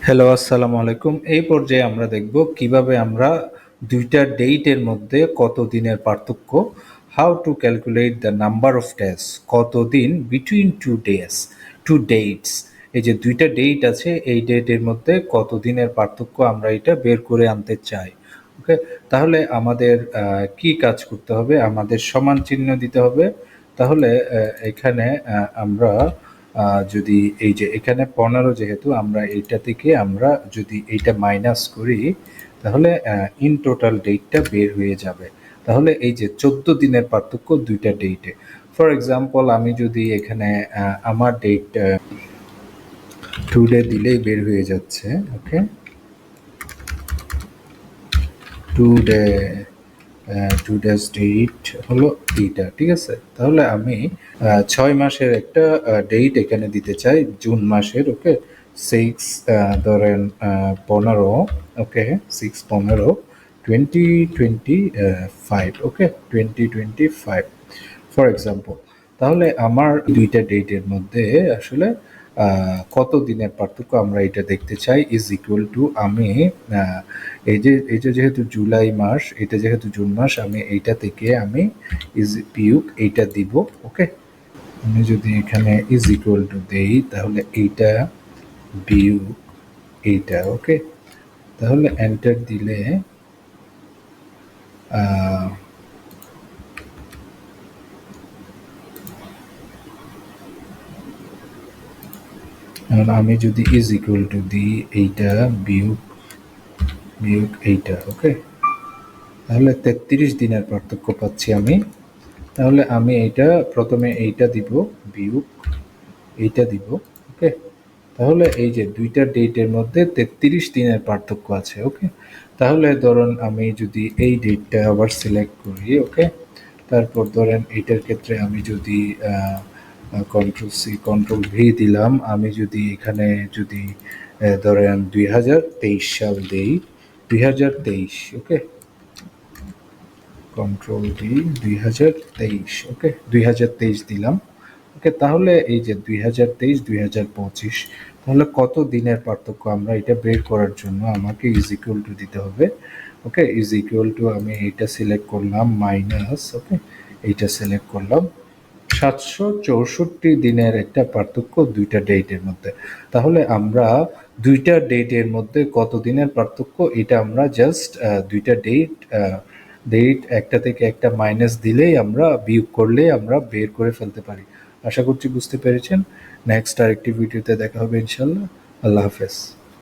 Hello, আসসালামু আলাইকুম। এই পর্যায়ে আমরা দেখব কিভাবে আমরা দুইটা ডেটের মধ্যে কত দিনের পার্থক্য, how to calculate the number of days, কতদিন বিটুইন টু ডেটস। এই যে দুইটা ডেট আছে, এই ডেটের মধ্যে কত দিনের পার্থক্য আমরা এটা বের করে আনতে চাই। ওকে, তাহলে আমাদের কি কাজ করতে হবে? আমাদের সমান চিহ্ন দিতে হবে। তাহলে এখানে আমরা যদি এই যে এখানে 15, যেহেতু আমরা এইটা থেকে আমরা যদি এইটা মাইনাস করি, তাহলে ইন টোটাল ডেটটা বের হয়ে যাবে। তাহলে এই যে 14 দিনের পার্থক্য দুইটা ডেটে। ফর এক্সাম্পল, আমি যদি এখানে আমার ডেট টুডে দিলেই বের হয়ে যাচ্ছে। ওকে, টুডে টুডেস ডেট হলো এইটা, ঠিক আছে। তাহলে আমি 6 মাসের একটা ডেট এখানে দিতে চাই, জুন মাসের। ওকে, 6 ধরেন 15, ওকে, 6-15 2025। ওকে, 2025 ফর এক্সাম্পল। তাহলে আমার দুইটা ডেটের মধ্যে আসলে কত দিনের পার্থক্য আমরা এটা দেখতে চাই, ইজ ইকুয়াল টু আমি এই যে যেহেতু জুলাই মাস, এটা যেহেতু জুন মাস, আমি এইটা থেকে আমি ইজ বিয়োগ এইটা দিব। ওকে, আমি যদি এখানে ইজ ইকুয়াল টু দেই, তাহলে এইটা বিয়োগ এইটা। ওকে, তাহলে এন্টার দিলে আমি যদি ইজ ইকুয়াল টু দিই এইটা বিয়োগ বিয়োগ এইটা। ওকে, তাহলে 33 দিনের পার্থক্য পাচ্ছি আমি। তাহলে আমি এইটা প্রথমে এইটা দিব, বিয়োগ এইটা দিব। ওকে, তাহলে এই যে দুইটা ডেটের মধ্যে 33 দিনের পার্থক্য আছে। ওকে, তাহলে ধরুন আমি যদি এই ডেটটা আবার সিলেক্ট করি, ওকে, তারপর ধরেন এইটার ক্ষেত্রে আমি যদি কন্ট্রোল সি কন্ট্রোল ভি দিলাম, আমি যদি এখানে যদি ধরেন 2023 সাল দেই, 2023। ওকে, কন্ট্রোল ডি 2023। ওকে, 2023 দিলাম। ওকে, তাহলে এই যে 2023 2025, তাহলে কত দিনের পার্থক্য আমরা এটা বের করার জন্য আমাকে ইজ ইকুয়াল টু দিতে হবে। ওকে, ইজ ইকুয়াল টু আমি এইটা সিলেক্ট করলাম মাইনাস, ওকে, এইটা সিলেক্ট করলাম 764 দিনের একটা পার্থক্য দুইটা ডেটের মধ্যে। তাহলে আমরা দুইটা ডেটের মধ্যে কত দিনের পার্থক্য, এটা আমরা জাস্ট দুইটা ডেট একটা থেকে একটা মাইনাস দিলেই, আমরা বিয়োগ করলেই আমরা বের করে ফেলতে পারি। আশা করছি বুঝতে পেরেছেন। নেক্সট আরেকটি ভিডিওতে দেখা হবে ইনশাল্লাহ। আল্লাহ হাফেজ।